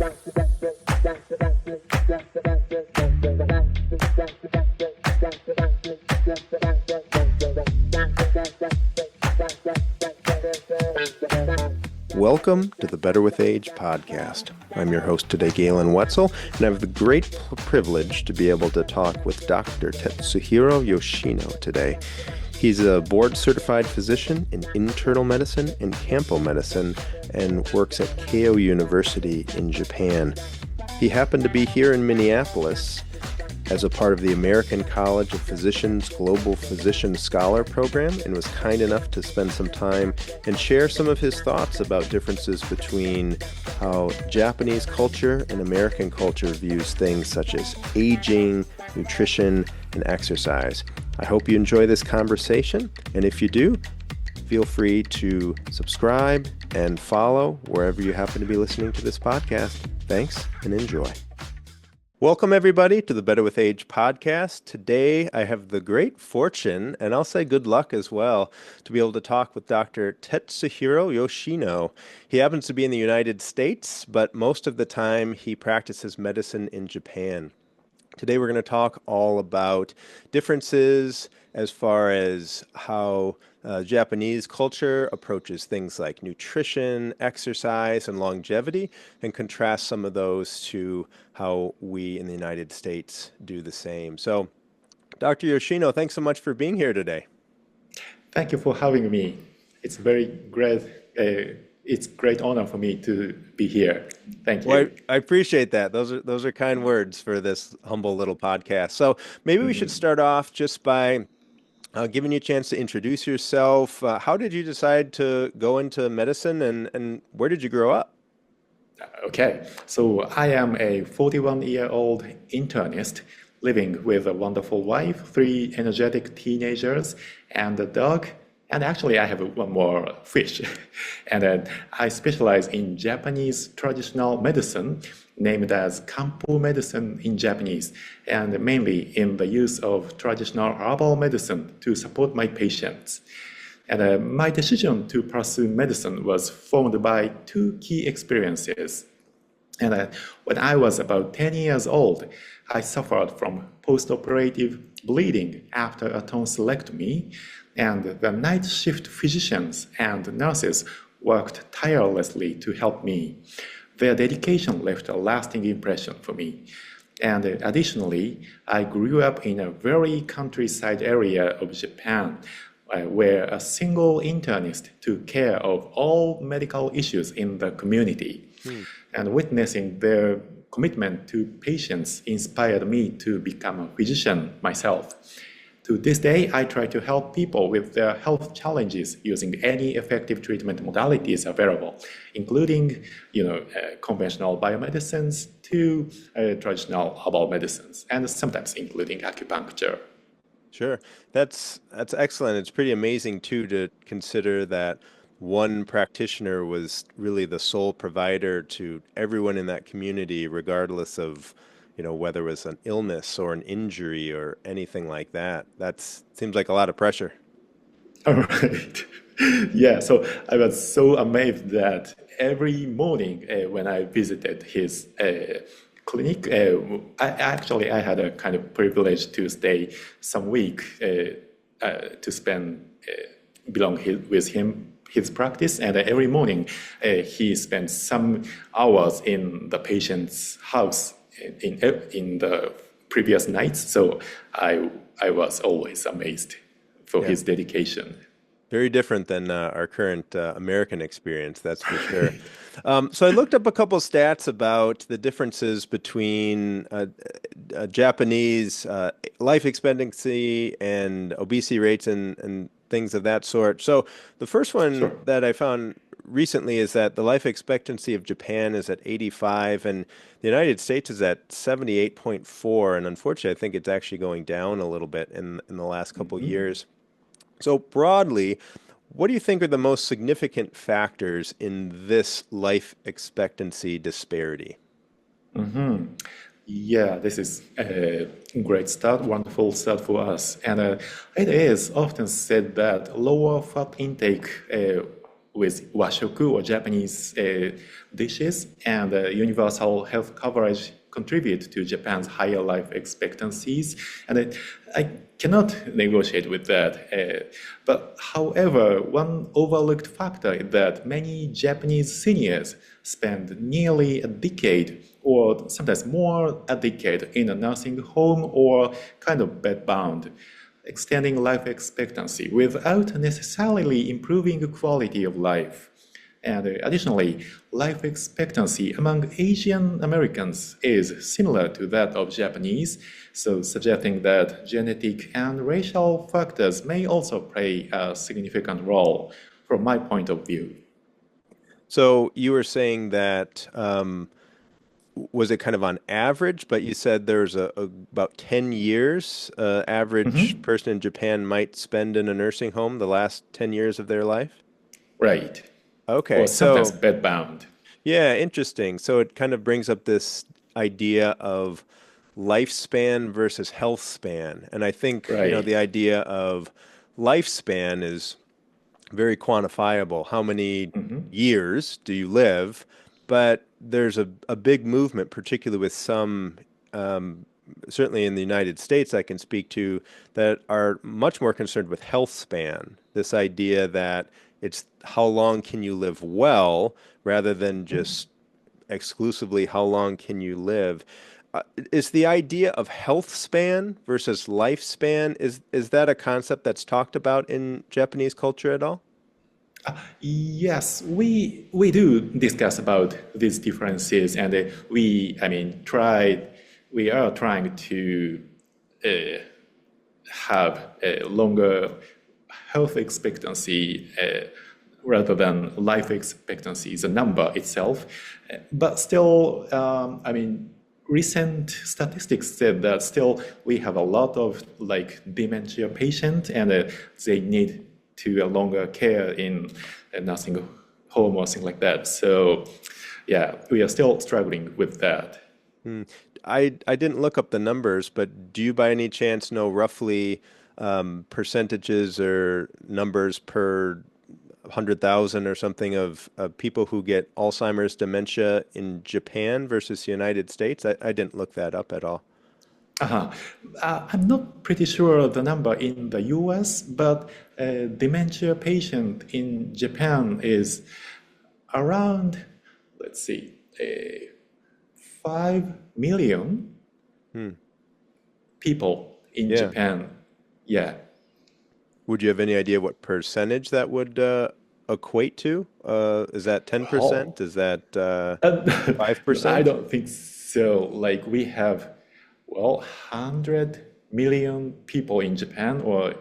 Welcome to the Better with Age podcast. I'm your host today, Galen Wetzel, and I have the great privilege to be able to talk with Dr. Tetsuhiro Yoshino today. He's a board-certified physician in internal medicine and campo medicine and works at Keio University in Japan. He happened to be here in Minneapolis as a part of the American College of Physicians Global Physician Scholar Program and was kind enough to spend some time and share some of his thoughts about differences between how Japanese culture and American culture views things such as aging, nutrition, and exercise. I hope you enjoy this conversation, and if you do, feel free to subscribe and follow wherever you happen to be listening to this podcast. Thanks and enjoy. Welcome, everybody, to the Better with Age podcast. Today, I have the great fortune, and I'll say good luck as well, to be able to talk with Dr. Tetsuhiro Yoshino. He happens to be in the United States, but most of the time, he practices medicine in Japan. Today, we're going to talk all about differences as far as how Japanese culture approaches things like nutrition, exercise, and longevity, and contrast some of those to how we in the United States do the same. So, Dr. Yoshino, thanks so much for being here today. Thank you for having me. It's very great. It's great honor for me to be here. Thank you. Well, I appreciate that. Those are kind words for this humble little podcast. So maybe we should start off just by giving you a chance to introduce yourself. How did you decide to go into medicine and where did you grow up? Okay, so I am a 41-year-old internist living with a wonderful wife, 3 energetic teenagers, and a dog. And actually, I have one more fish. And I specialize in Japanese traditional medicine, named as campo medicine in Japanese, and mainly in the use of traditional herbal medicine to support my patients. And my decision to pursue medicine was formed by 2 key experiences. And when I was about 10 years old, I suffered from post-operative bleeding after a tonsillectomy, and the night shift physicians and nurses worked tirelessly to help me. Their dedication left a lasting impression for me. And additionally, I grew up in a very countryside area of Japan, where a single internist took care of all medical issues in the community. And witnessing their commitment to patients inspired me to become a physician myself. To this day, I try to help people with their health challenges using any effective treatment modalities available, including, conventional biomedicines to traditional herbal medicines, and sometimes including acupuncture. Sure, that's excellent. It's pretty amazing too to consider that one practitioner was really the sole provider to everyone in that community, regardless of whether it was an illness or an injury or anything like that. That seems like a lot of pressure. All right. Yeah, so I was so amazed that every morning when I visited his clinic, I had a kind of privilege to stay some week to spend with him, his practice, and every morning he spent some hours in the patient's house in the previous nights, so I was always amazed for his dedication. Very different than our current American experience, that's for sure. So I looked up a couple of stats about the differences between Japanese life expectancy and obesity rates and things of that sort. So the first one that I found recently is that the life expectancy of Japan is at 85 and the United States is at 78.4. And unfortunately, I think it's actually going down a little bit in the last couple of years. So broadly, what do you think are the most significant factors in this life expectancy disparity? Yeah, this is a great start, wonderful start for us. And it is often said that lower fat intake with washoku or Japanese dishes, and universal health coverage contribute to Japan's higher life expectancies. And I cannot negotiate with that. But however, one overlooked factor is that many Japanese seniors spend nearly a decade or sometimes more a decade in a nursing home or kind of bedbound, extending life expectancy without necessarily improving the quality of life. And additionally, life expectancy among Asian Americans is similar to that of Japanese, so suggesting that genetic and racial factors may also play a significant role from my point of view. So you were saying that was it kind of on average, but you said there's about 10 years average Mhm. person in Japan might spend in a nursing home the last 10 years of their life? Right. Or Okay, sometimes so bedbound. yeah, interesting. So it kind of brings up this idea of lifespan versus health span. And I think, the Right. idea of lifespan is very quantifiable. How many Mhm. years do you live? But there's a big movement, particularly with some, um, certainly in the United States, I can speak to, that are much more concerned with health span. This idea that it's how long can you live well rather than just exclusively how long can you live. Is the idea of health span versus lifespan, is that a concept that's talked about in Japanese culture at all? Yes, we do discuss about these differences, and we are trying to uh, have a longer health expectancy rather than life expectancy, the number itself. But still, recent statistics said that still we have a lot of like dementia patients, and they need to a longer care in a nursing home or something like that. So, yeah, we are still struggling with that. Hmm. I didn't look up the numbers, but do you by any chance know roughly percentages or numbers per 100,000 or something of people who get Alzheimer's dementia in Japan versus the United States? I didn't look that up at all. Uh-huh. I'm not pretty sure the number in the US, but dementia patient in Japan is around, let's see, 5 million Hmm. people in Yeah. Japan. Yeah. Would you have any idea what percentage that would equate to? Is that Oh, 10%? Is that I 5%? don't think so. Like we have, well, 100 million people in Japan, or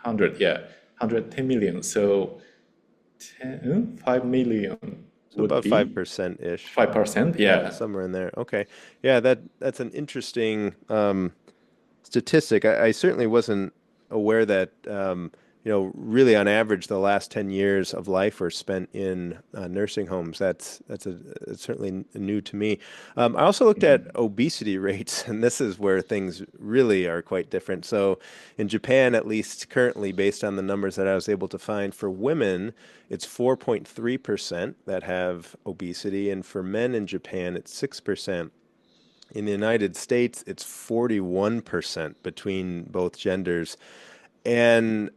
100, yeah, 110 million. So 5 million So would about be 5%-ish. 5%. Yeah, Yeah. somewhere in there. Okay. Yeah, that's an interesting statistic. I certainly wasn't aware that really on average the last 10 years of life are spent in nursing homes. It's certainly new to me. I also looked at Mhm. obesity rates, and this is where things really are quite different. So in Japan, at least currently, based on the numbers that I was able to find for women, it's 4.3% that have obesity, and for men in Japan, it's 6%. In the United States, it's 41% between both genders. And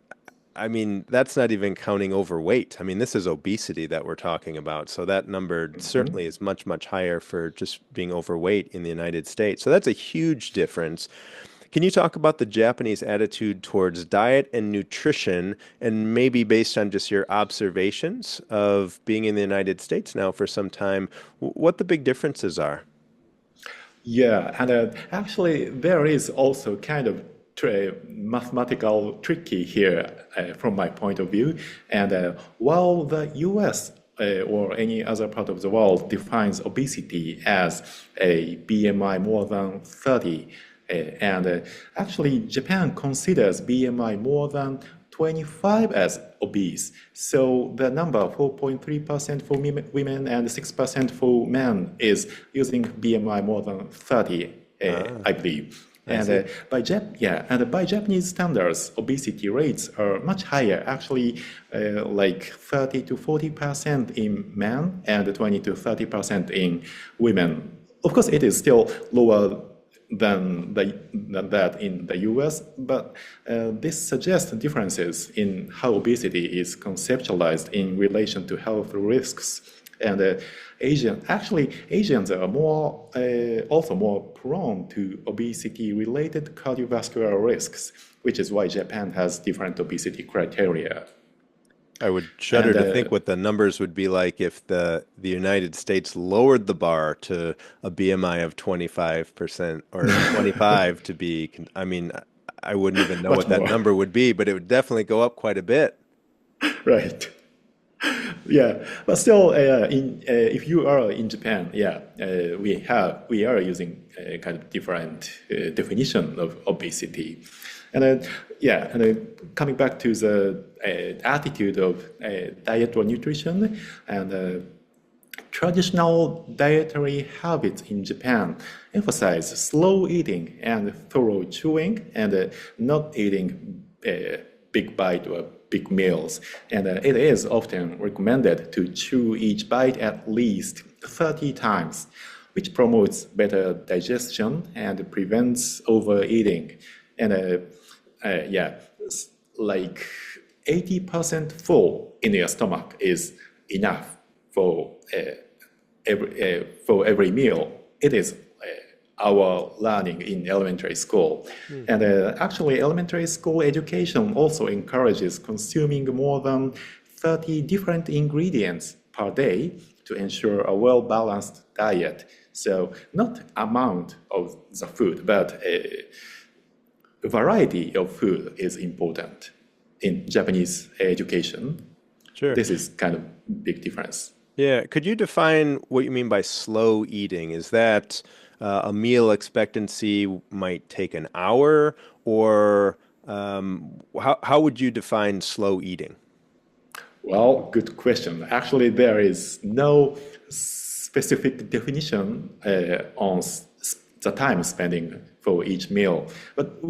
I mean, that's not even counting overweight. I mean, this is obesity that we're talking about. So that number certainly Mhm. is much, much higher for just being overweight in the United States. So that's a huge difference. Can you talk about the Japanese attitude towards diet and nutrition, and maybe based on just your observations of being in the United States now for some time, what the big differences are? Yeah, and actually, there is also kind of mathematical tricky here from my point of view. And while the US or any other part of the world defines obesity as a BMI more than 30, and actually, Japan considers BMI more than 25 as obese. So the number 4.3% for women and 6% for men is using BMI more than 30, Ah, I believe. And by Japanese standards, obesity rates are much higher, actually like 30 to 40% in men and 20 to 30% in women. Of course, it is still lower than that in the US, but this suggests differences in how obesity is conceptualized in relation to health risks. And Asians are also more prone to obesity-related cardiovascular risks, which is why Japan has different obesity criteria. I would shudder to think what the numbers would be like if the United States lowered the bar to a BMI of 25% or 25 to be, I mean, I wouldn't even know what that number would be, but it would definitely go up quite a bit. Right. Yeah, but still, if you are in Japan, we are using a kind of different definition of obesity, and coming back to the attitude of diet or nutrition, and traditional dietary habits in Japan emphasize slow eating and thorough chewing, and not eating big bite or big meals. And it is often recommended to chew each bite at least 30 times, which promotes better digestion and prevents overeating. And like 80% full in your stomach is enough for every meal. It is our learning in elementary school. And actually, elementary school education also encourages consuming more than 30 different ingredients per day to ensure a well-balanced diet. So not amount of the food, but a variety of food is important in Japanese education. Sure. This is kind of big difference. Yeah. Could you define what you mean by slow eating? Is that a meal expectancy might take an hour, or how would you define slow eating? Well, good question. Actually, there is no specific definition on the time spending for each meal. But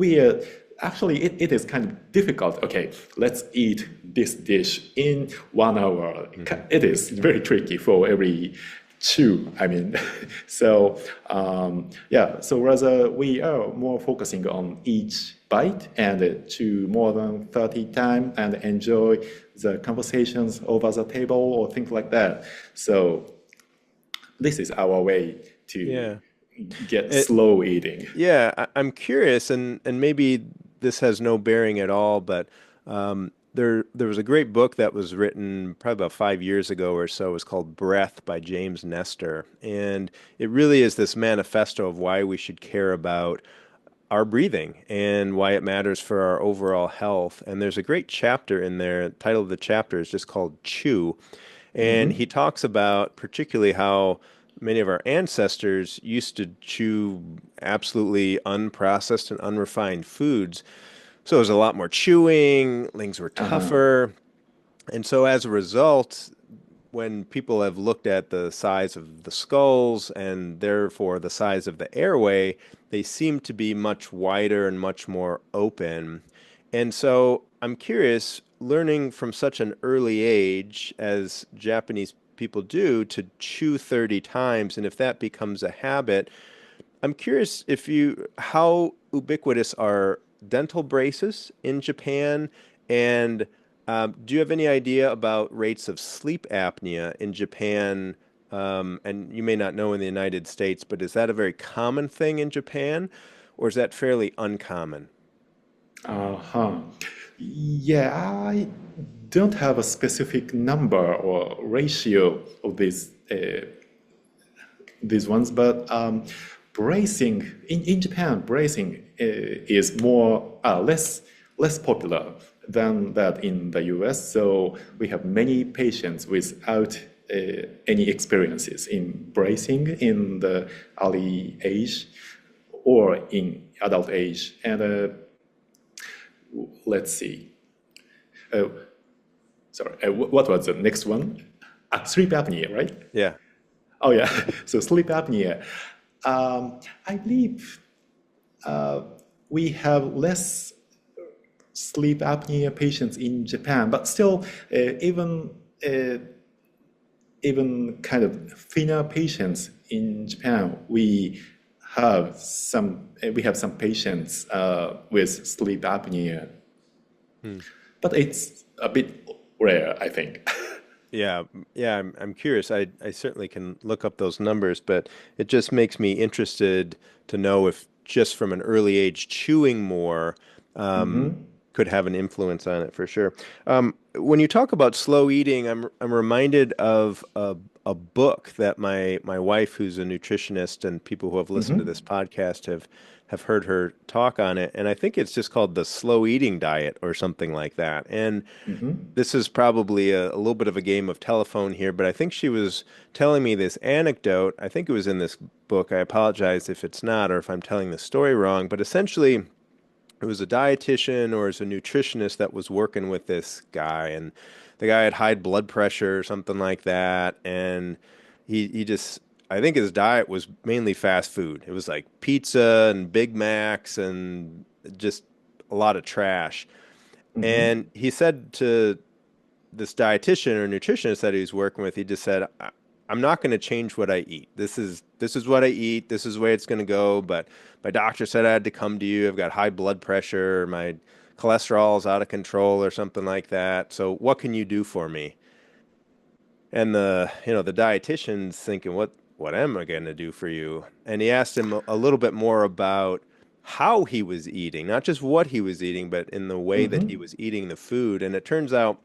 actually, it is kind of difficult. Okay, let's eat this dish in 1 hour. It is very tricky for every chew. I mean, so rather we are more focusing on each bite and chew more than 30 times and enjoy the conversations over the table or things like that. So this is our way to get slow eating. Yeah, I'm curious, and maybe this has no bearing at all, but there was a great book that was written probably about 5 years ago or so. It was called Breath by James Nestor. And it really is this manifesto of why we should care about our breathing and why it matters for our overall health. And there's a great chapter in there. The title of the chapter is just called Chew. And he talks about particularly how many of our ancestors used to chew absolutely unprocessed and unrefined foods. So it was a lot more chewing, things were tougher. And so as a result, when people have looked at the size of the skulls and therefore the size of the airway, they seem to be much wider and much more open. And so I'm curious, learning from such an early age, as Japanese people do, to chew 30 times, and if that becomes a habit, I'm curious how ubiquitous are dental braces in Japan, and do you have any idea about rates of sleep apnea in Japan? And you may not know in the United States, but is that a very common thing in Japan, or is that fairly uncommon? Yeah, I don't have a specific number or ratio of these ones, but bracing in Japan, bracing is less popular than that in the US. So we have many patients without any experiences in bracing in the early age or in adult age. And let's see. What was the next one? Sleep apnea, right? Yeah. Oh, yeah. So sleep apnea. I believe uh, we have less sleep apnea patients in Japan, but still, uh, even kind of thinner patients in Japan, we have some patients with sleep apnea, Hmm. but it's a bit rare, I think. Yeah, yeah, I'm curious. I certainly can look up those numbers, but it just makes me interested to know if just from an early age chewing more could have an influence on it for sure. When you talk about slow eating, I'm reminded of a book that my wife, who's a nutritionist, and people who have listened to this podcast have heard her talk on it, and I think it's just called the slow eating diet or something like that. And this is probably a little bit of a game of telephone here, but I think she was telling me this anecdote. I think it was in this book. I apologize if it's not or if I'm telling the story wrong, but essentially it was a dietitian or as a nutritionist that was working with this guy, and the guy had high blood pressure or something like that, and he just I think his diet was mainly fast food. It was like pizza and Big Macs and just a lot of trash. And he said to this dietitian or nutritionist that he was working with, he just said, I'm not going to change what I eat. This is what I eat. This is the way it's going to go. But my doctor said I had to come to you. I've got high blood pressure. My cholesterol is out of control or something like that. So what can you do for me? And the dietitian's thinking, what am I going to do for you? And he asked him a little bit more about how he was eating, not just what he was eating, but in the way that he was eating the food. And it turns out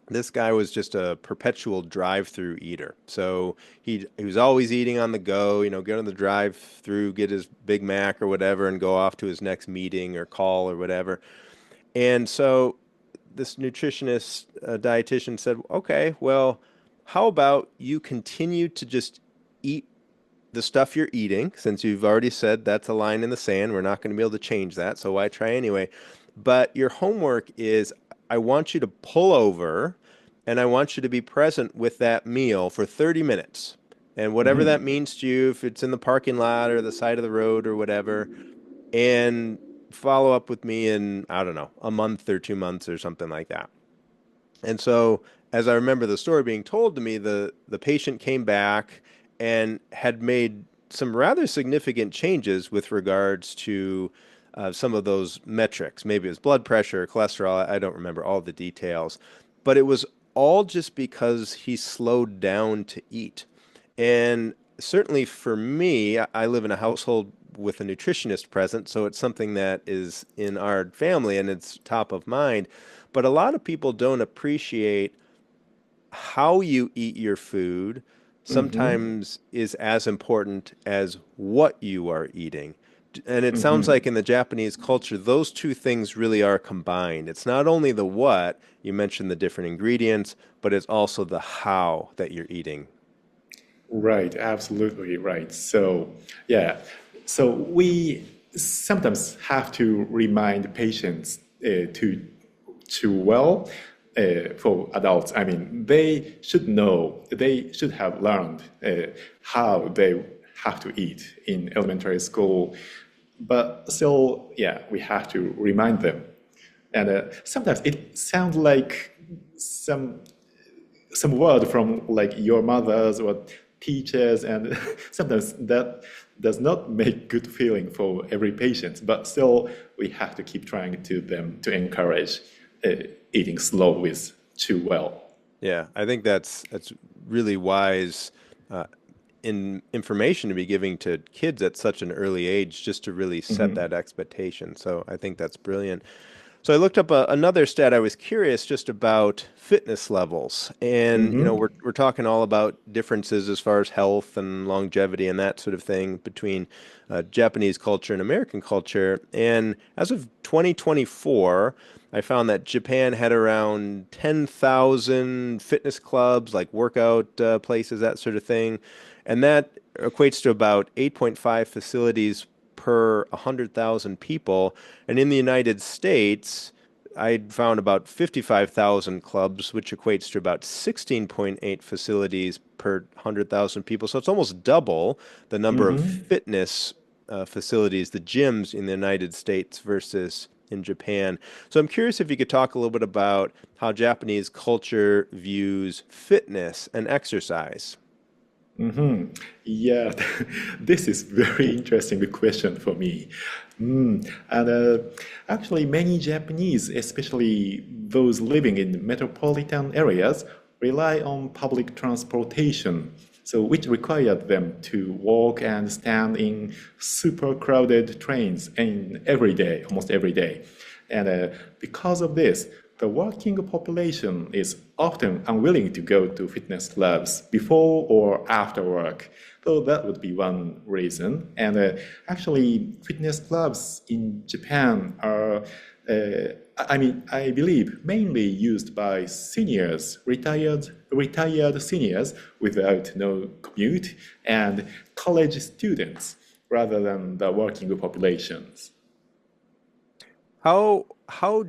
this guy was just a perpetual drive-through eater. So he was always eating on the go, go to the drive-through, get his Big Mac or whatever, and go off to his next meeting or call or whatever. And so this nutritionist, dietitian said, okay, well, how about you continue to just eat the stuff you're eating, since you've already said that's a line in the sand. We're not going to be able to change that, so why try anyway? But your homework is I want you to pull over and I want you to be present with that meal for 30 minutes. And whatever that means to you, if it's in the parking lot or the side of the road or whatever, and follow up with me in, I don't know, a month or 2 months or something like that. And so, as I remember the story being told to me, the patient came back and had made some rather significant changes with regards to some of those metrics. Maybe it was blood pressure, cholesterol. I don't remember all the details, but it was all just because he slowed down to eat. And certainly for me, I live in a household with a nutritionist present, so it's something that is in our family and it's top of mind. But a lot of people don't appreciate how you eat your food sometimes is as important as what you are eating. And it sounds like in the Japanese culture, those two things really are combined. It's not only the what, you mentioned the different ingredients, but it's also the how that you're eating. Right, absolutely right. So, yeah, so we sometimes have to remind patients for adults. I mean, they should know, they should have learned how they have to eat in elementary school, but still, yeah, we have to remind them. And sometimes it sounds like some some word from like your mothers or teachers, and sometimes that does not make good feeling for every patient, but still we have to keep trying to them to encourage uh, eating slow with chew well. Yeah, I think that's really wise uh, in information to be giving to kids at such an early age, just to really set that expectation. So I think that's brilliant. So I looked up another stat. I was curious just about fitness levels, and we're talking all about differences as far as health and longevity and that sort of thing between Japanese culture and American culture. And as of 2024, I found that Japan had around 10,000 fitness clubs, like workout places, that sort of thing, and that equates to about 8.5 facilities per 100,000 people. And in the United States, I found about 55,000 clubs, which equates to about 16.8 facilities per 100,000 people. So it's almost double the number of fitness facilities, the gyms in the United States versus in Japan. So I'm curious if you could talk a little bit about how Japanese culture views fitness and exercise. Mm-hmm. Yeah, this is very interesting question for me. And actually, many Japanese, especially those living in metropolitan areas, rely on public transportation, so which required them to walk and stand in super crowded trains in every day, almost every day. And because of this, the working population is often unwilling to go to fitness clubs before or after work. So that would be one reason. And actually, fitness clubs in Japan are, I believe, mainly used by seniors, retired seniors without no commute, and college students rather than the working populations. How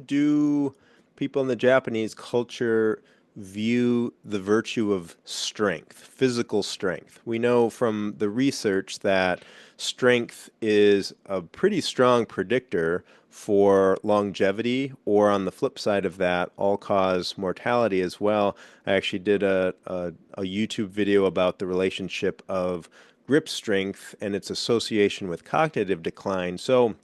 do people in the Japanese culture view the virtue of strength, physical strength? We know from the research that strength is a pretty strong predictor for longevity, or on the flip side of that, all-cause mortality as well. I actually did a YouTube video about the relationship of grip strength and its association with cognitive decline. So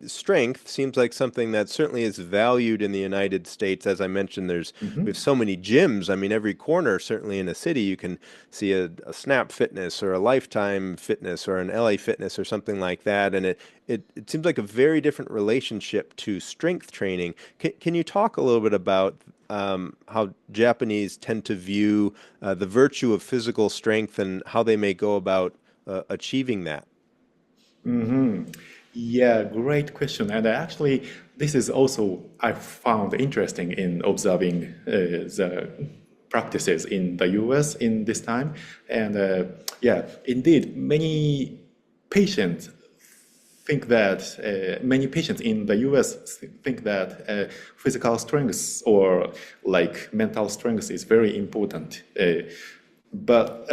strength seems like something that certainly is valued in the United States. As I mentioned, we have so many gyms. I mean, every corner, certainly in a city, you can see a Snap Fitness or a Lifetime Fitness or an LA Fitness or something like that. And it seems like a very different relationship to strength training. Can you talk a little bit about how Japanese tend to view the virtue of physical strength and how they may go about achieving that? Yeah, great question. And actually, this is also I found interesting in observing the practices in the US in this time. And yeah, indeed, patients many patients in the US think that physical strength or like mental strength is very important. But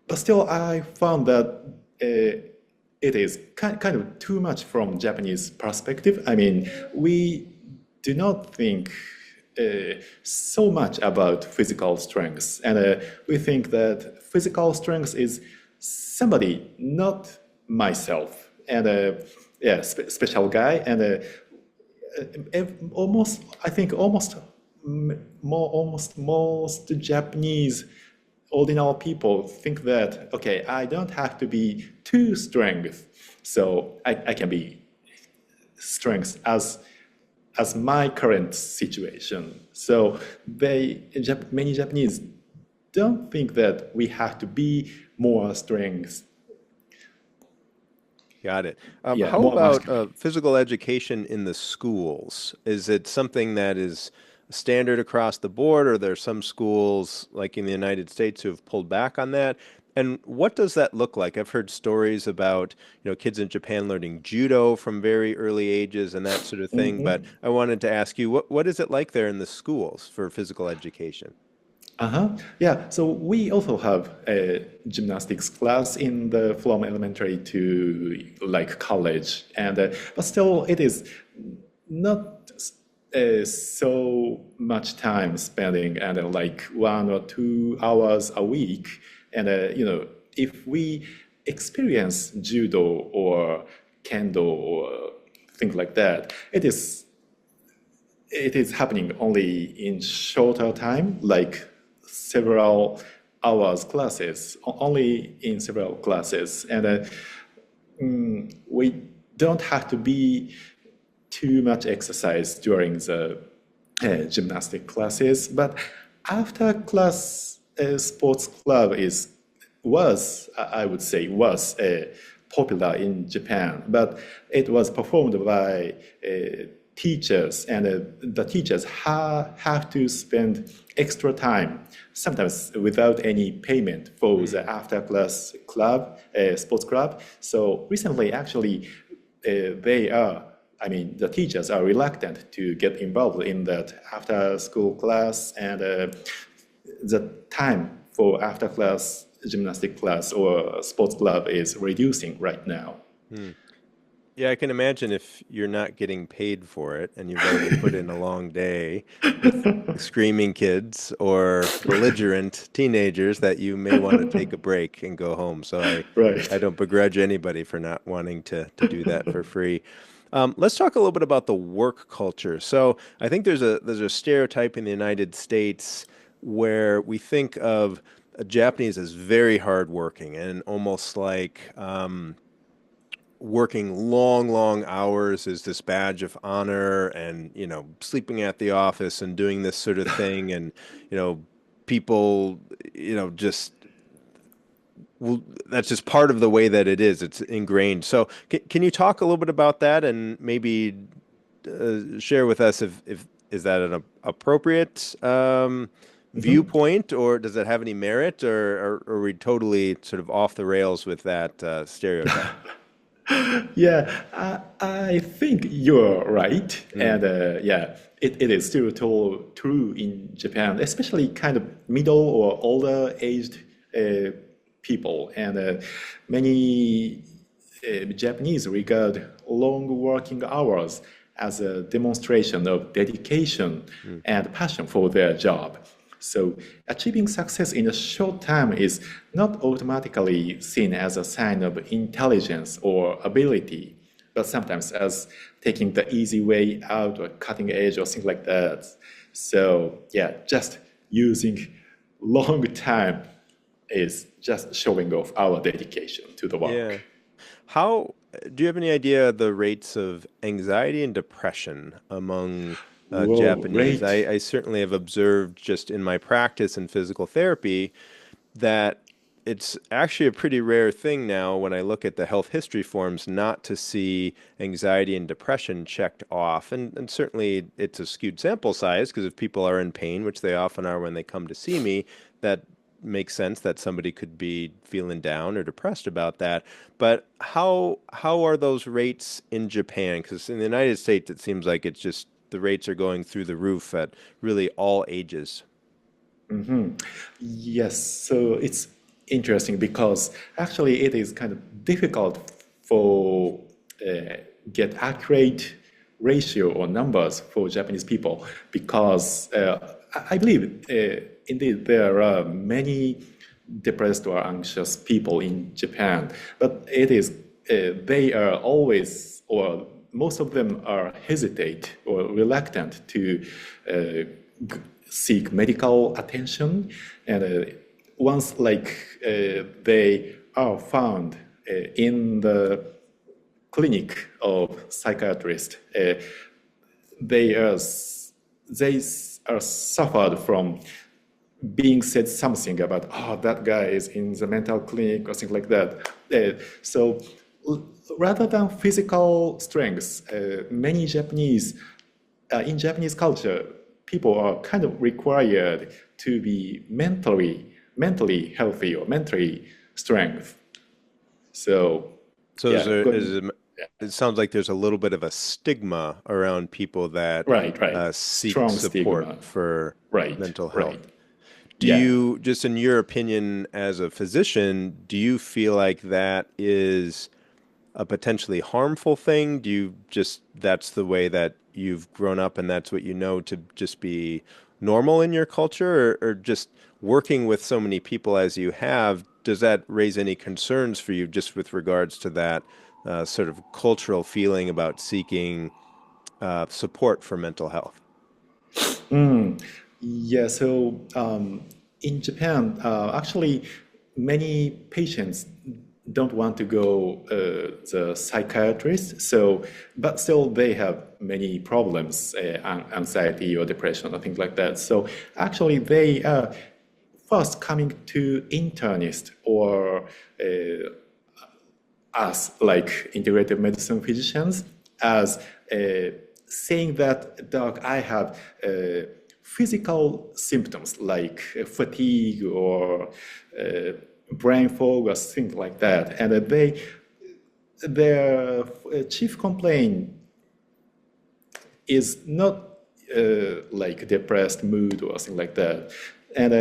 but still, I found that it is kind of too much from Japanese perspective. I mean, we do not think so much about physical strength, and we think that physical strength is somebody, not myself, and yeah, special guy, and almost I think almost most Japanese ordinary people think that, okay, I don't have to be too strength, so I can be strength as my current situation. So many Japanese don't think that we have to be more strength. Got it. Yeah, How more about muscular. physical education in the schools? Is it something that is standard across the board, or there are some schools, like in the United States, who have pulled back on that? And what does that look like? I've heard stories about, kids in Japan learning judo from very early ages and that sort of thing, but I wanted to ask you, what is it like there in the schools for physical education? Uh-huh. Yeah, so we also have a gymnastics class from elementary to like college, and but still it is not so much time spending and like 1 or 2 hours a week. And if we experience judo or kendo or things like that, it is happening only in shorter time, like several hours classes, only in several classes. And we don't have to be too much exercise during the gymnastic classes. But after class sports club I would say, was popular in Japan, but it was performed by teachers, and the teachers have to spend extra time, sometimes without any payment for the after class club, sports club. So recently, actually, the teachers are reluctant to get involved in that after school class, and the time for after class gymnastic class or sports club is reducing right now. Yeah, I can imagine if you're not getting paid for it and you've already put in a long day with screaming kids or belligerent teenagers that you may want to take a break and go home. So I Right. don't begrudge anybody for not wanting to do that for free. Let's talk a little bit about the work culture. So I think there's a stereotype in the United States where we think of Japanese as very hardworking and almost like working long, long hours is this badge of honor and, sleeping at the office and doing this sort of thing. And, you know, people, just, well, that's just part of the way that it is. It's ingrained. So can you talk a little bit about that and maybe share with us if is that an appropriate Mhm. viewpoint or does it have any merit or are we totally sort of off the rails with that stereotype? Yeah, I think you're right. Mm. And yeah, it is still true in Japan, especially kind of middle or older aged uh, people. And many Japanese regard long working hours as a demonstration of dedication Mm. and passion for their job. So achieving success in a short time is not automatically seen as a sign of intelligence or ability, but sometimes as taking the easy way out or cutting edge or things like that. So yeah, just using long time is just showing off our dedication to the Yeah. work. How do you have any idea the rates of anxiety and depression among Whoa, Japanese? I, great. I certainly have observed just in my practice in physical therapy that it's actually a pretty rare thing now when I look at the health history forms not to see anxiety and depression checked off. And certainly it's a skewed sample size because if people are in pain, which they often are when they come to see me, that makes sense that somebody could be feeling down or depressed about that. But how are those rates in Japan? Because in the United States, it seems like it's just the rates are going through the roof at really all ages. Yes, so it's interesting because actually it is kind of difficult for uh, get accurate ratio or numbers for Japanese people because I believe indeed there are many depressed or anxious people in Japan, but it is they are always or most of them are hesitate or reluctant to g- seek medical attention, and once they are found in the clinic of psychiatrist, they are they are suffered from being said something about, oh, that guy is in the mental clinic or things like that. So rather than physical strengths, many Japanese, in Japanese culture, people are kind of required to be mentally healthy or mentally strength. So So yeah, good. it sounds like there's a little bit of a stigma around people that Right, right. seek Strong support stigma. for Right, mental health. right. Do Yeah. you, just in your opinion as a physician, do you feel like that is a potentially harmful thing? Do you just, that's the way that you've grown up and that's what you know to just be normal in your culture? Or just working with so many people as you have, does that raise any concerns for you just with regards to that sort of cultural feeling about seeking support for mental health? Yeah, so in Japan, actually, many patients don't want to go the psychiatrist. So, but still, they have many problems, anxiety or depression or things like that. So, actually, they are first coming to internist or us, like integrative medicine physicians, as saying that, doc, I have physical symptoms like fatigue or brain fog or things like that, and their chief complaint is not like depressed mood or something like that, and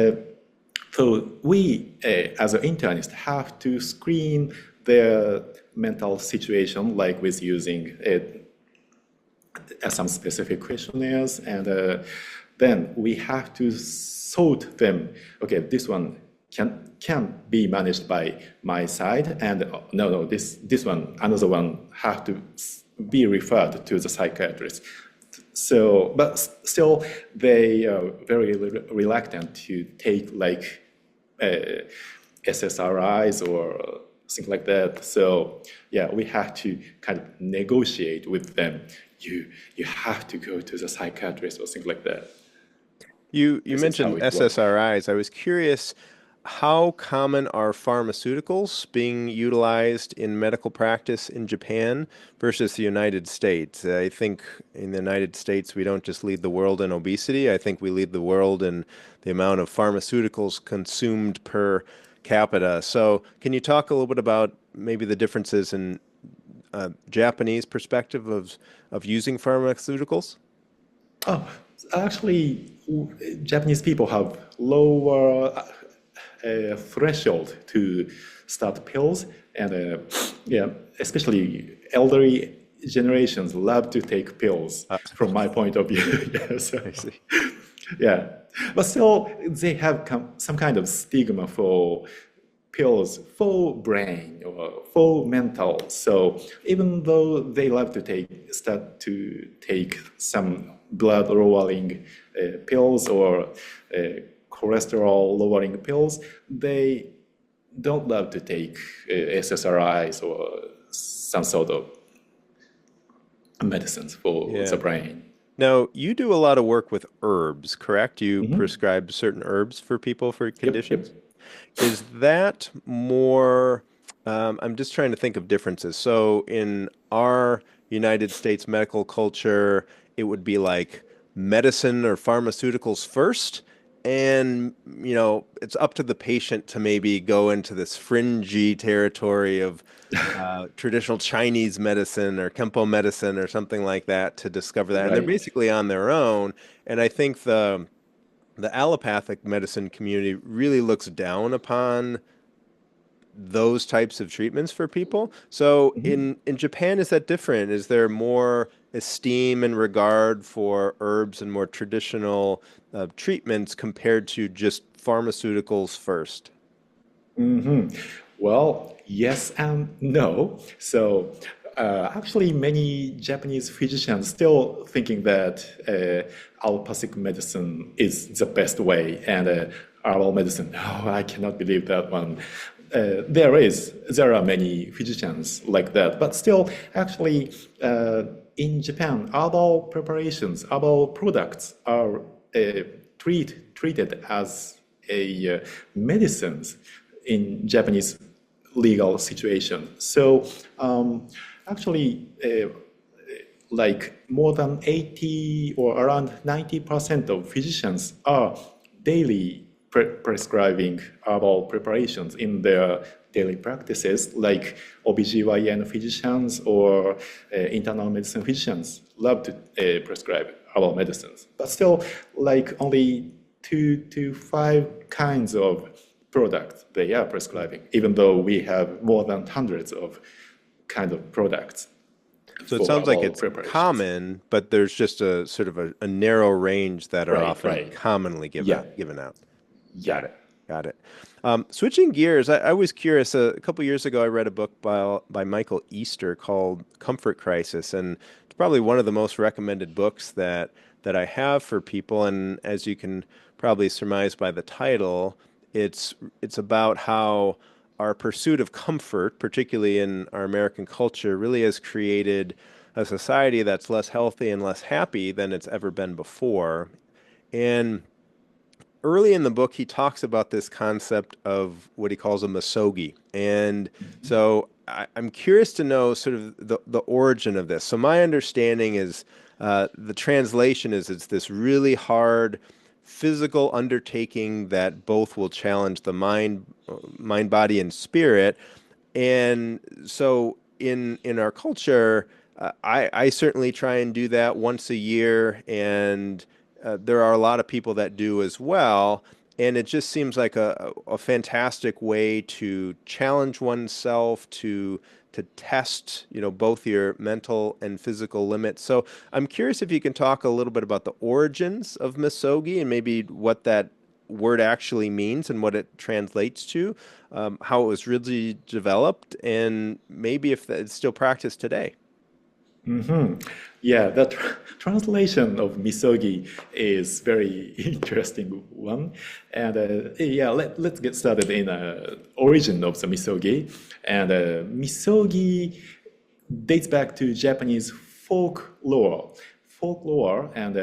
So we, as an internist, have to screen their mental situation, like with using some specific questionnaires, and then we have to sort them. Okay, this one can be managed by my side, and no, this one, another one, have to be referred to the psychiatrist. So, but still, they are very reluctant to take like uh, SSRIs or things like that. So yeah, we have to kind of negotiate with them. You have to go to the psychiatrist or things like that. You This is how mentioned it works. SSRIs. I was curious, how common are pharmaceuticals being utilized in medical practice in Japan versus the United States? I think in the United States, we don't just lead the world in obesity. I think we lead the world in the amount of pharmaceuticals consumed per capita. So, can you talk a little bit about maybe the differences in Japanese perspective of using pharmaceuticals? Oh, actually, Japanese people have lower threshold to start pills, and yeah, especially elderly generations love to take pills. From my point of view, yeah, so, I see. yeah, but still they have some kind of stigma for pills for brain or for mental. So even though they love to start to take some blood lowering pills or cholesterol lowering pills, they don't love to take SSRIs or some sort of medicines for Yeah. the brain. Now, you do a lot of work with herbs, correct? You Hmm. prescribe certain herbs for people for Yep, yep. conditions. Is that more, I'm just trying to think of differences. So in our United States medical culture, it would be like medicine or pharmaceuticals first. And, it's up to the patient to maybe go into this fringy territory of traditional Chinese medicine or Kempo medicine or something like that to discover that. And they're Right. basically on their own. And I think the allopathic medicine community really looks down upon those types of treatments for people. So in Japan, is that different? Is there more esteem and regard for herbs and more traditional treatments compared to just pharmaceuticals first? Well, yes and no. So, actually, many Japanese physicians still thinking that allopathic medicine is the best way, and herbal medicine. No, I cannot believe that one. There are many physicians like that, but still, actually, in Japan, herbal preparations, herbal products are treated as a medicines in Japanese legal situation. So actually, like more than 80 or around 90% of physicians are daily prescribing herbal preparations in their daily practices, like OBGYN physicians or internal medicine physicians love to prescribe herbal medicines. But still, like only 2 to 5 kinds of products they are prescribing, even though we have more than hundreds of kind of products So it for sounds like herbal it's preparations. common, but there's just a sort of a narrow range that are Right, often right. commonly Yeah, given out. Got yeah. it. Got it. Switching gears, I was curious. A couple years ago, I read a book by Michael Easter called Comfort Crisis, and it's probably one of the most recommended books that I have for people. And as you can probably surmise by the title, it's about how our pursuit of comfort, particularly in our American culture, really has created a society that's less healthy and less happy than it's ever been before. And early in the book, he talks about this concept of what he calls a masogi. And so I'm curious to know sort of the origin of this. So my understanding is the translation is it's this really hard physical undertaking that both will challenge the mind, body, and spirit. And so in our culture, I certainly try and do that once a year, and there are a lot of people that do as well. And it just seems like a fantastic way to challenge oneself to test, both your mental and physical limits. So I'm curious if you can talk a little bit about the origins of misogi and maybe what that word actually means and what it translates to, how it was really developed, and maybe if it's still practiced today. hmm Yeah, the translation of misogi is very interesting one. And yeah, let's get started in origin of the misogi. And misogi dates back to Japanese folklore. Folklore and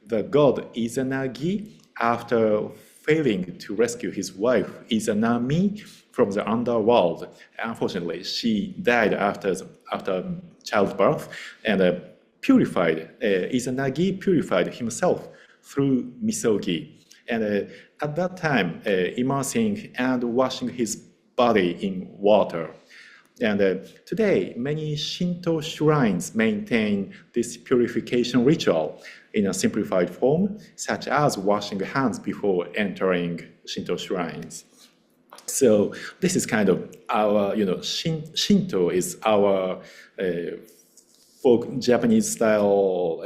the god Izanagi, after failing to rescue his wife Izanami from the underworld. Unfortunately, she died after childbirth, and Izanagi purified himself through misogi. And at that time, immersing and washing his body in water. And today, many Shinto shrines maintain this purification ritual in a simplified form, such as washing hands before entering Shinto shrines. So this is kind of our, Shinto is our folk Japanese style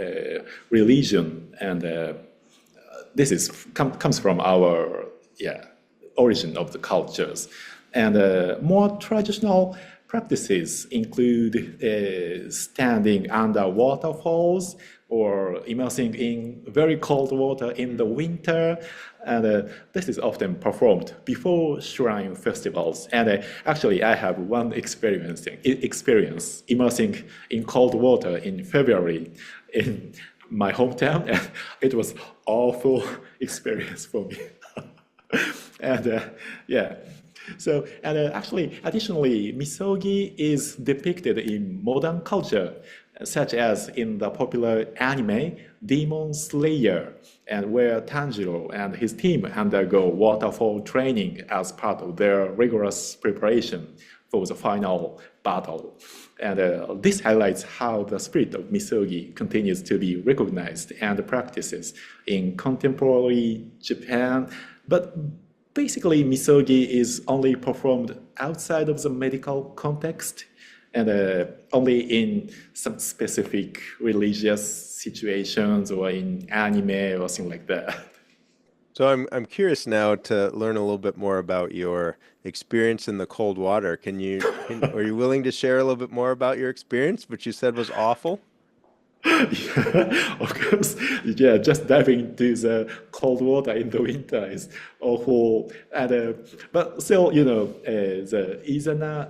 religion, and this comes from our origin of the cultures. And more traditional practices include standing under waterfalls or immersing in very cold water in the winter. And this is often performed before shrine festivals. And actually, I have one experience immersing in cold water in February in my hometown. And it was awful experience for me. And yeah. So, and actually, additionally, misogi is depicted in modern culture, such as in the popular anime Demon Slayer, and where Tanjiro and his team undergo waterfall training as part of their rigorous preparation for the final battle. And this highlights how the spirit of misogi continues to be recognized and practiced in contemporary Japan. But basically, misogi is only performed outside of the medical context and only in some specific religious situations or in anime or something like that. So I'm curious now to learn a little bit more about your experience in the cold water. Are you willing to share a little bit more about your experience, which you said was awful? Yeah, of course. Yeah, just diving into the cold water in the winter is awful. And but still, the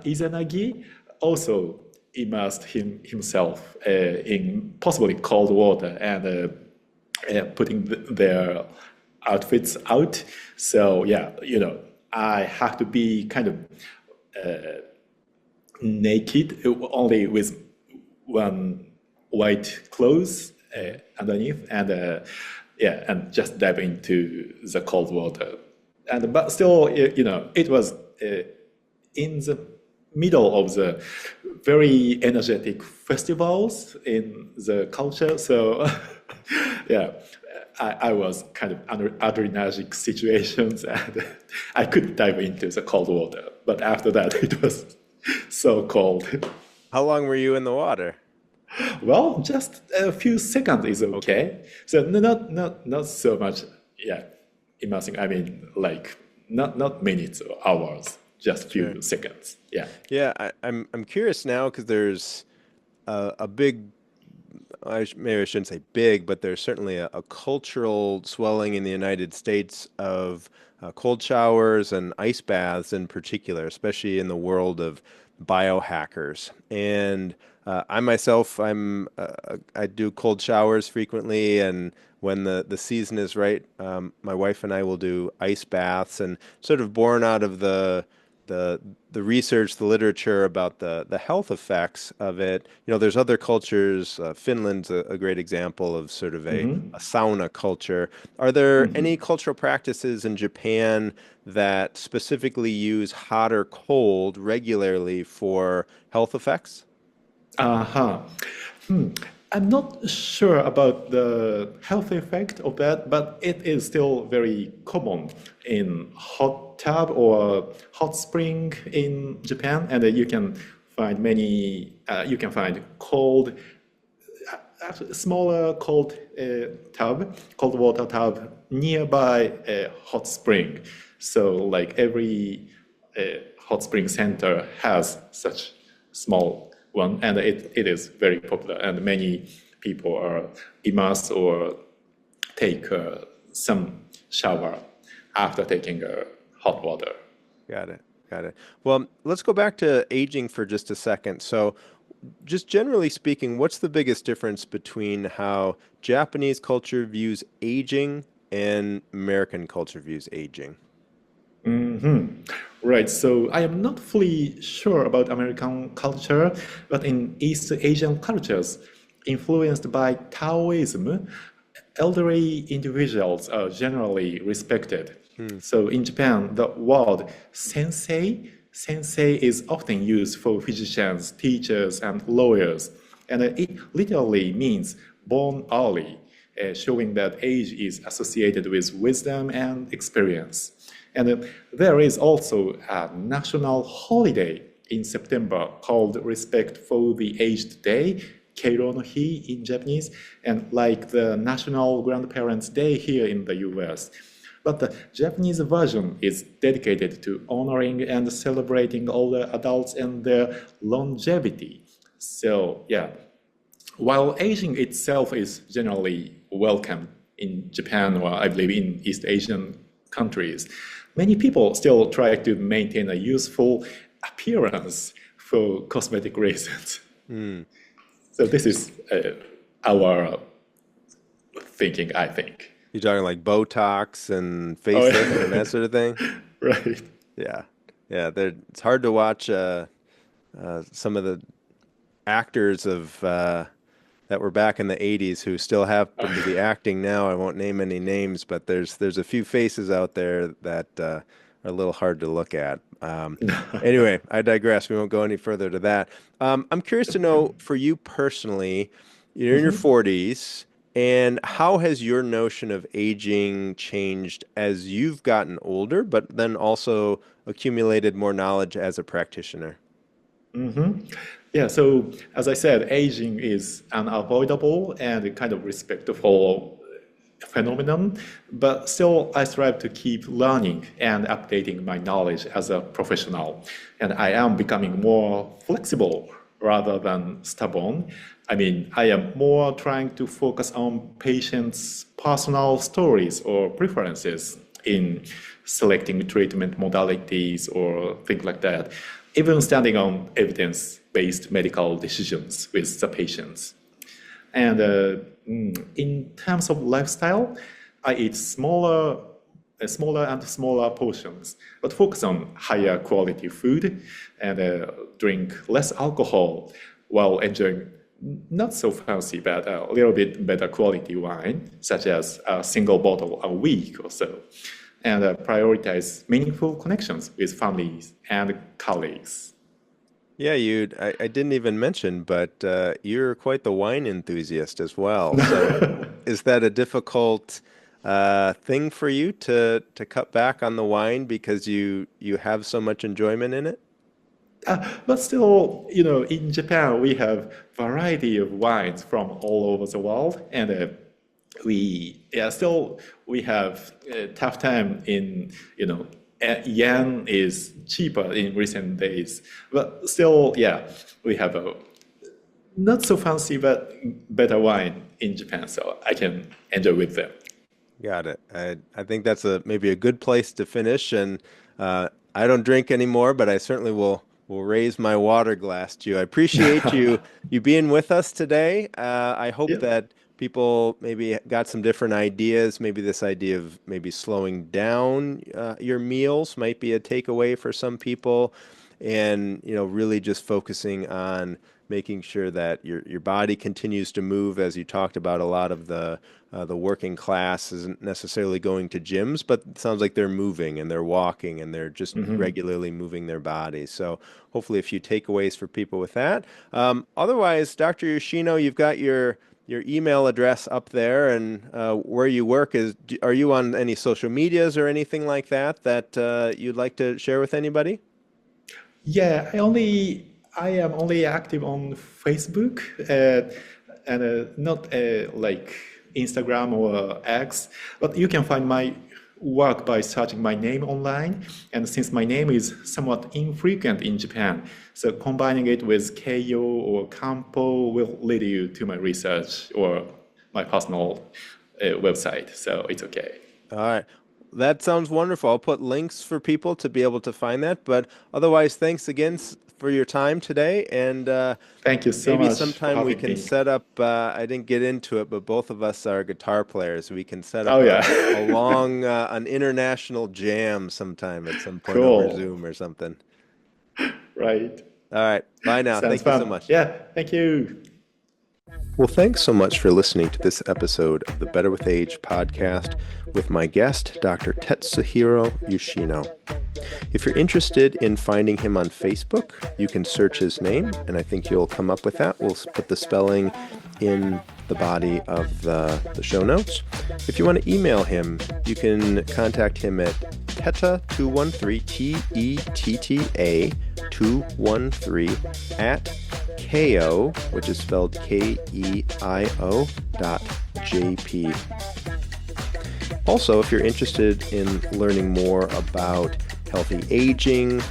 Izanagi also immersed himself in possibly cold water and putting their outfits out. So yeah, I have to be kind of naked, only with one white clothes underneath, and yeah, and just dive into the cold water. And but still, it was in the middle of the very energetic festivals in the culture. So yeah, I was kind of under adrenergic situations, and I could dive into the cold water. But after that, it was so cold. How long were you in the water? Well, just a few seconds is Okay. okay. So not so much. Yeah, immersing. I mean, like not minutes or hours, just Sure. few seconds. Yeah. Yeah, I'm curious now because there's a big, maybe I shouldn't say big, but there's certainly a cultural swelling in the United States of cold showers and ice baths in particular, especially in the world of biohackers. And I myself, I do cold showers frequently, and when the season is right, my wife and I will do ice baths, and sort of born out of the the research, the literature about the health effects of it. There's other cultures. Finland's a great example of sort of a sauna culture. Are there any cultural practices in Japan that specifically use hot or cold regularly for health effects? Uh-huh. Hmm. I'm not sure about the health effect of that, but it is still very common in hot tub or hot spring in Japan, and you can find cold, actually smaller cold water tub nearby a hot spring. So like every hot spring center has such small one, and it is very popular, and many people are immersed or take some shower after taking hot water. Got it. Got it. Well, let's go back to aging for just a second. So, just generally speaking, what's the biggest difference between how Japanese culture views aging and American culture views aging? Right, so I am not fully sure about American culture, but in East Asian cultures influenced by Taoism, elderly individuals are generally respected. Hmm. So in Japan, the word sensei is often used for physicians, teachers, and lawyers, and it literally means born early, showing that age is associated with wisdom and experience. And there is also a national holiday in September called Respect for the Aged Day, Keiro no Hi in Japanese, and like the National Grandparents' Day here in the US. But the Japanese version is dedicated to honoring and celebrating older adults and their longevity. So, yeah, while aging itself is generally welcome in Japan or I believe in East Asian countries, many people still try to maintain a youthful appearance for cosmetic reasons. Hmm. So this is our thinking, I think. You talking like Botox and Oh, facelift and that sort of thing? right. Yeah. Yeah. It's hard to watch some of the actors of that were back in the 80s who still happen to be acting now. I won't name any names, but there's a few faces out there that are a little hard to look at. Anyway, I digress. We won't go any further to that. I'm curious to know for you personally, you're in your 40s, and how has your notion of aging changed as you've gotten older, but then also accumulated more knowledge as a practitioner? Yeah, so as I said, aging is unavoidable and a kind of respectful phenomenon, but still I strive to keep learning and updating my knowledge as a professional. And I am becoming more flexible rather than stubborn. I mean, I am more trying to focus on patients' personal stories or preferences in selecting treatment modalities or things like that, even standing on evidence-based medical decisions with the patients. And in terms of lifestyle, I eat smaller and smaller portions, but focus on higher quality food and drink less alcohol while enjoying not so fancy, but a little bit better quality wine, such as a single bottle a week or so, and prioritize meaningful connections with families and colleagues. Yeah, I didn't even mention, but you're quite the wine enthusiast as well. So is that a difficult thing for you to cut back on the wine because you have so much enjoyment in it? But still, you know, in Japan, we have variety of wines from all over the world, and we have a tough time in, you know, yen is cheaper in recent days, but still, yeah, we have a not so fancy but better wine in Japan, so I can enjoy with them. Got it. I think that's maybe a good place to finish. And I don't drink anymore, but I certainly will raise my water glass to you. I appreciate you being with us today. I hope Yeah. that people maybe got some different ideas. Maybe this idea of maybe slowing down your meals might be a takeaway for some people, and really just focusing on making sure that your body continues to move. As you talked about, a lot of the working class isn't necessarily going to gyms, but it sounds like they're moving and they're walking and they're just regularly moving their bodies. So hopefully a few takeaways for people with that. Otherwise, Dr. Yoshino, you've got your email address up there, and where you work are you on any social medias or anything like that you'd like to share with anybody? Yeah, I am only active on Facebook, and not like Instagram or X. But you can find my work by searching my name online. And since my name is somewhat infrequent in Japan, so combining it with Keio or Kampo will lead you to my research or my personal website. So it's okay. All right. That sounds wonderful. I'll put links for people to be able to find that. But otherwise, thanks again for your time today. And Thank you so maybe much for sometime we having can me. set up, I didn't get into it, but both of us are guitar players. We can set up Oh a yeah, long, an international jam sometime at some point over cool. Zoom or something. Right. All right. Bye now. Sounds Thank you so fun. much. Yeah, thank you. Well, thanks so much for listening to this episode of the Better with Age podcast with my guest, Dr. Tetsuhiro Yoshino. If you're interested in finding him on Facebook, you can search his name, and I think you'll come up with that. We'll put the spelling in the body of the show notes. If you want to email him, you can contact him at Tetta213, Tetta 213 at Keio, which is spelled KEIO.jp. Also, if you're interested in learning more about healthy aging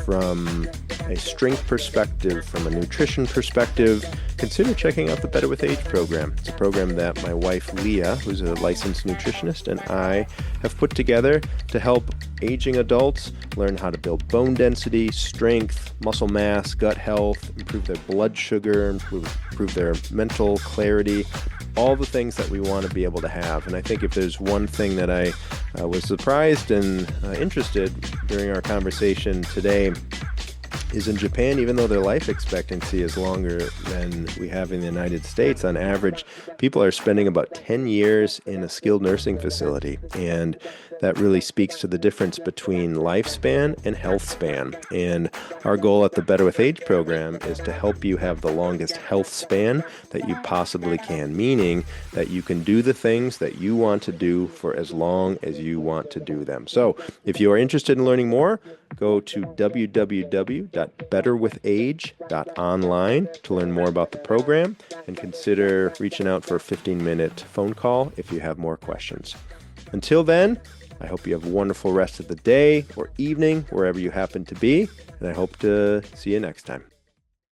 from a strength perspective, from a nutrition perspective, consider checking out the Better with Age program. It's a program that my wife Leah, who's a licensed nutritionist, and I have put together to help aging adults learn how to build bone density, strength, muscle mass, gut health, improve their blood sugar, improve their mental clarity, all the things that we want to be able to have. And I think if there's one thing that I was surprised and interested during our conversation today is in Japan, even though their life expectancy is longer than we have in the United States, on average, people are spending about 10 years in a skilled nursing facility. And that really speaks to the difference between lifespan and health span. And our goal at the Better with Age program is to help you have the longest health span that you possibly can, meaning that you can do the things that you want to do for as long as you want to do them. So if you are interested in learning more, go to www.betterwithage.online to learn more about the program, and consider reaching out for a 15-minute phone call if you have more questions. Until then, I hope you have a wonderful rest of the day or evening, wherever you happen to be, and I hope to see you next time.